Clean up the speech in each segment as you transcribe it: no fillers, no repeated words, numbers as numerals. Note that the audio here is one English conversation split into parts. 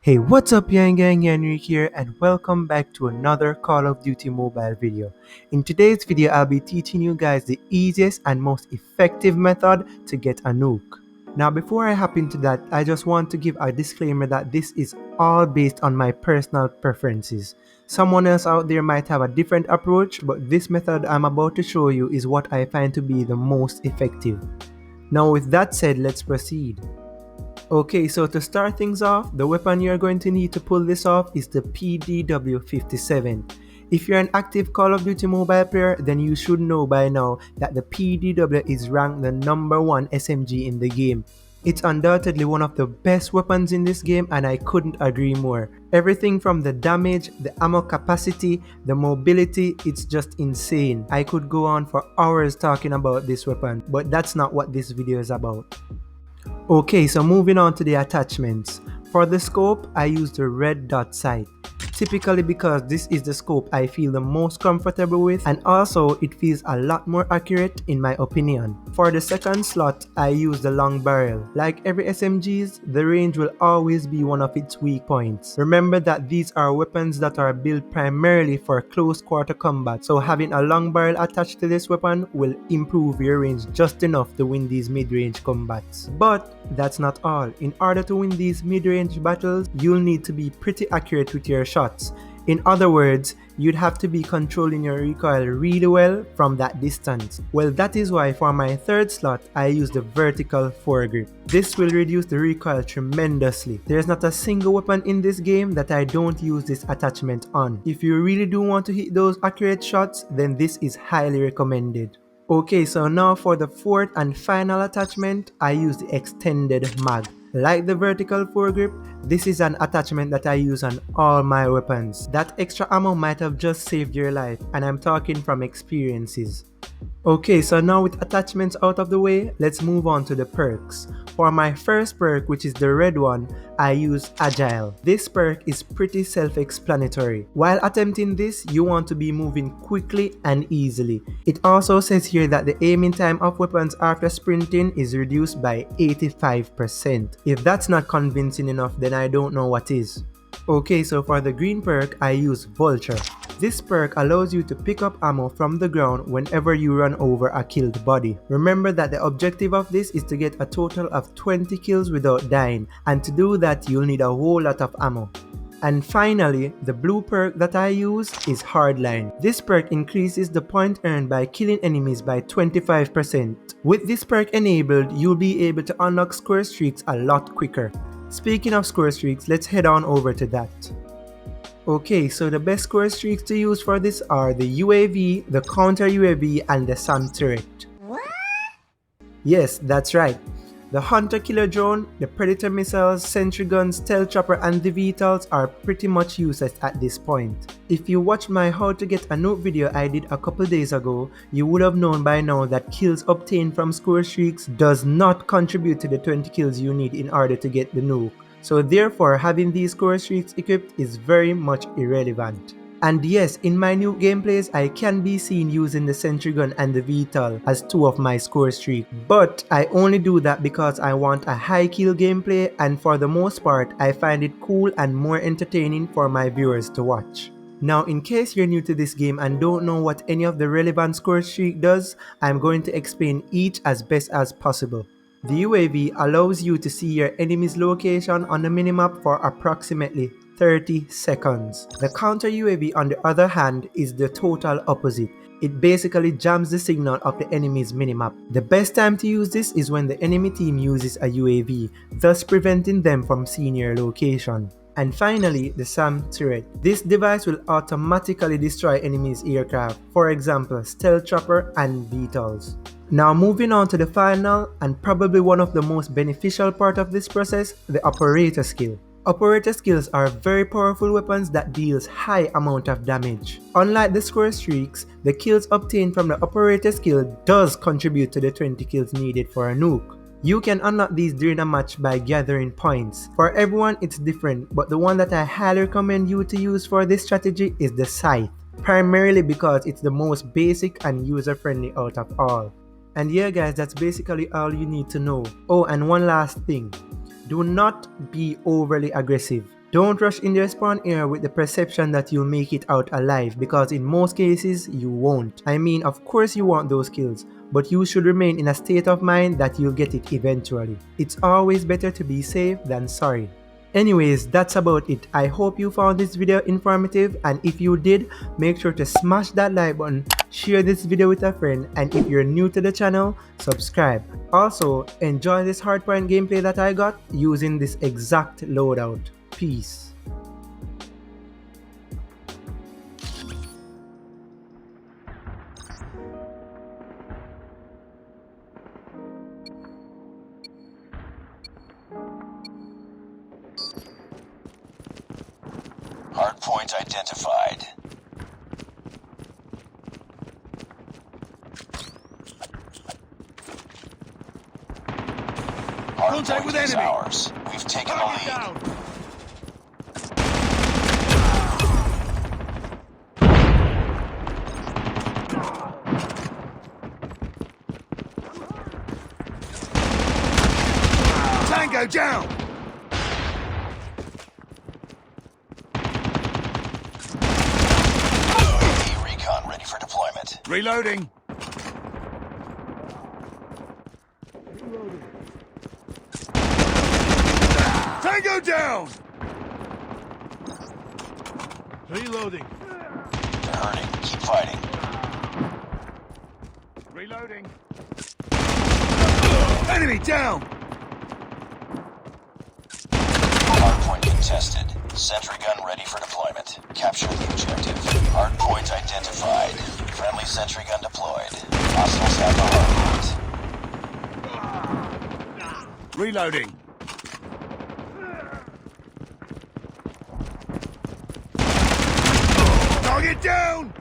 Hey, what's up gang, Nuke here and welcome back to another Call of Duty mobile video. In today's video, I'll be teaching you guys the easiest and most effective method to get a nuke. Now before I hop into that, I just want to give a disclaimer that this is all based on my personal preferences. Someone else out there might have a different approach, but this method I'm about to show you is what I find to be the most effective. Now with that said, let's proceed. Okay, so to start things off, the weapon you're going to need to pull this off is the PDW-57. If you're an active Call of Duty mobile player, then you should know by now that the PDW is ranked the #1 SMG in the game. It's undoubtedly one of the best weapons in this game and I couldn't agree more. Everything from the damage, the ammo capacity, the mobility, it's just insane. I could go on for hours talking about this weapon, but that's not what this video is about. Okay, so moving on to the attachments. For the scope, I use the red dot sight. Typically because this is the scope I feel the most comfortable with, and also it feels a lot more accurate in my opinion. For the second slot, I use the long barrel. Like every SMGs, the range will always be one of its weak points. Remember that these are weapons that are built primarily for close quarter combat, so having a long barrel attached to this weapon will improve your range just enough to win these mid-range combats. But that's not all. In order to win these mid-range battles, you'll need to be pretty accurate with your shots. In other words, you'd have to be controlling your recoil really well from that distance. Well, that is why for my third slot, I use the vertical foregrip. This will reduce the recoil tremendously. There's not a single weapon in this game that I don't use this attachment on. If you really do want to hit those accurate shots, then this is highly recommended. Okay, so now for the fourth and final attachment, I use the extended mag. Like the vertical foregrip, this is an attachment that I use on all my weapons. That extra ammo might have just saved your life, and I'm talking from experiences. Okay, so now with attachments out of the way, let's move on to the perks. For my first perk, which is the red one, I use Agile. This perk is pretty self-explanatory. While attempting this, you want to be moving quickly and easily. It also says here that the aiming time of weapons after sprinting is reduced by 85%. If that's not convincing enough, then I don't know what is. Okay, so for the green perk, I use Vulture. This perk allows you to pick up ammo from the ground whenever you run over a killed body. Remember that the objective of this is to get a total of 20 kills without dying, and to do that you'll need a whole lot of ammo. And finally, the blue perk that I use is Hardline. This perk increases the point earned by killing enemies by 25%. With this perk enabled, you'll be able to unlock score streaks a lot quicker. Speaking of score streaks, let's head on over to that. Okay, so the best score streaks to use for this are the UAV, the counter UAV, and the SAM turret. What? Yes, that's right. The Hunter Killer Drone, the Predator missiles, sentry guns, stealth chopper, and the VTOLs are pretty much useless at this point. If you watched my how to get a nuke video I did a couple days ago, you would have known by now that kills obtained from score streaks does not contribute to the 20 kills you need in order to get the nuke. So therefore, having these score streaks equipped is very much irrelevant. And yes, in my new gameplays, I can be seen using the sentry gun and the VTOL as two of my score streaks. But I only do that because I want a high kill gameplay, and for the most part, I find it cool and more entertaining for my viewers to watch. Now, in case you're new to this game and don't know what any of the relevant score streak does, I'm going to explain each as best as possible. The UAV allows you to see your enemy's location on the minimap for approximately 30 seconds. The counter UAV on the other hand is the total opposite. It basically jams the signal of the enemy's minimap. The best time to use this is when the enemy team uses a UAV, thus preventing them from seeing your location. And finally, the SAM turret. This device will automatically destroy enemies' aircraft, for example, stealth chopper and VTOLs. Now moving on to the final and probably one of the most beneficial part of this process, the operator skill. Operator skills are very powerful weapons that deals high amount of damage. Unlike the score streaks, the kills obtained from the operator skill does contribute to the 20 kills needed for a nuke. You can unlock these during a match by gathering points. For everyone it's different, but the one that I highly recommend you to use for this strategy is the Scythe, primarily because it's the most basic and user-friendly out of all. And yeah guys, that's basically all you need to know. Oh, and one last thing. Do not be overly aggressive. Don't rush in the spawn area with the perception that you'll make it out alive, because in most cases you won't. I mean, of course you want those kills, but you should remain in a state of mind that you'll get it eventually. It's always better to be safe than sorry. Anyways, that's about it. I hope you found this video informative, and if you did, make sure to smash that like button, share this video with a friend, and if you're new to the channel, subscribe. Also, enjoy this hardpoint gameplay that I got using this exact loadout. Peace. Hardpoint identified. Contact with Hardpoint is enemy. ours. We've taken the lead. Down. Tango down. UAV recon ready for deployment. Reloading. Tango down. Reloading. They're hurting. Keep fighting. Reloading. Enemy down. Hardpoint contested. Sentry gun ready for deployment. Capture the objective. Hardpoint identified. Friendly sentry gun deployed. Hostiles have the hardpoint. Reloading. Target down.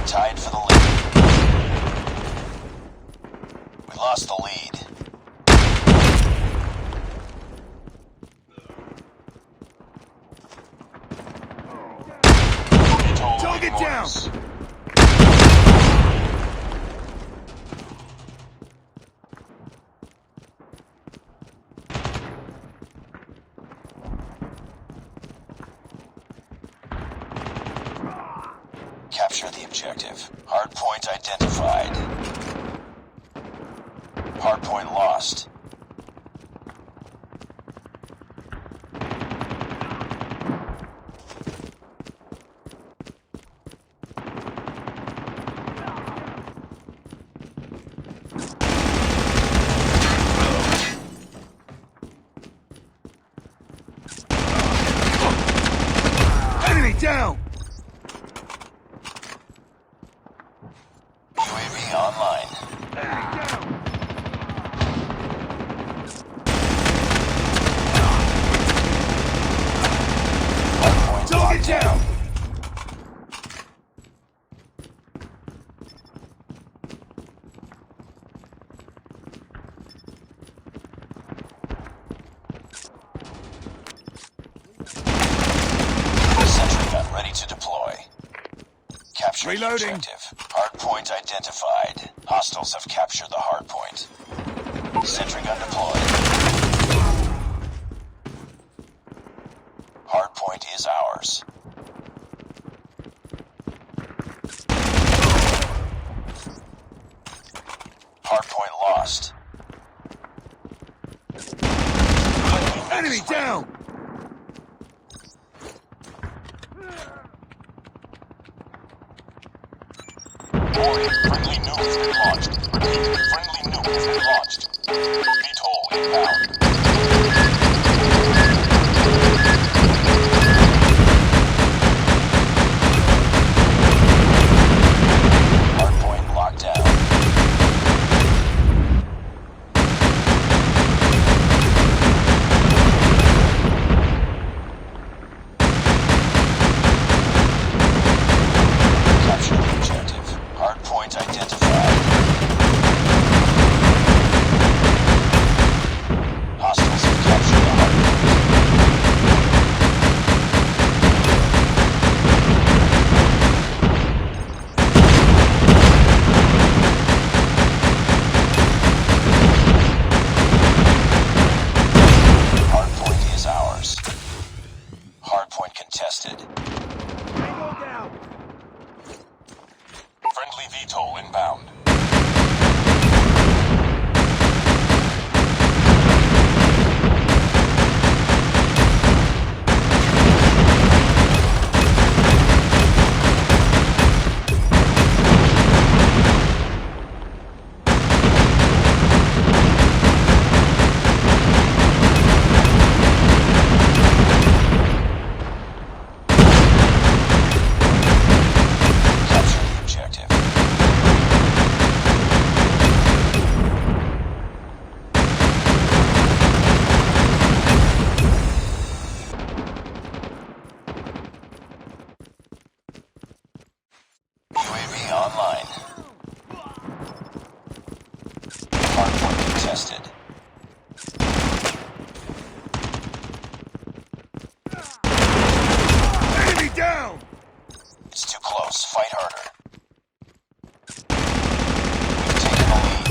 Tied for the lead. We lost the lead. Target down. Capture the objective. Hardpoint identified. Hardpoint lost. Enemy down. UAV online. Hardpoint Target locked down. down. Sentry gun ready to deploy. Capture the Reloading. objective. Hardpoint identified. Hostiles have captured the hardpoint. Sentry gun deployed. Hardpoint is ours. Hardpoint lost. Enemy down. Friendly nuke has been launched. Friendly nuke has been launched. VTOL inbound. Hardpoint locked down. Capture the objective. Hardpoint identified. down! Friendly VTOL inbound. Capture the objective. UAV online. Hardpoint contested. Enemy down! It's too close. Fight harder. We've taken the lead.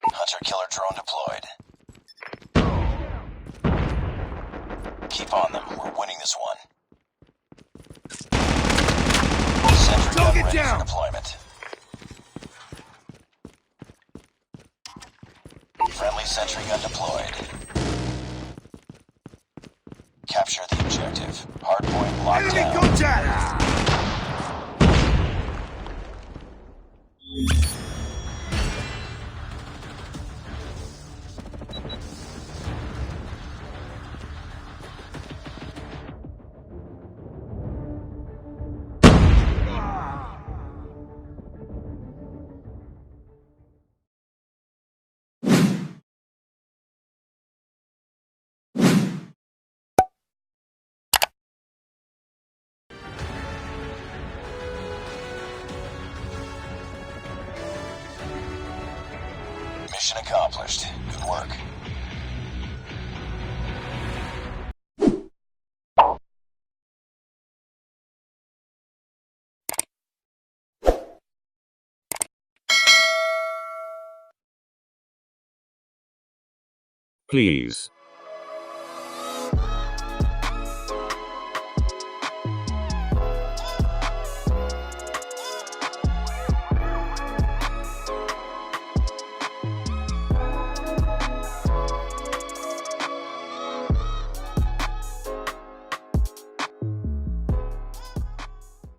Hunter-killer drone deployed. Keep on them. We're winning this one. Sentry gun Target ready down! for deployment. Friendly sentry gun deployed. Capture the objective. Hardpoint locked Enemy down. contact! Mission accomplished. Good work. Please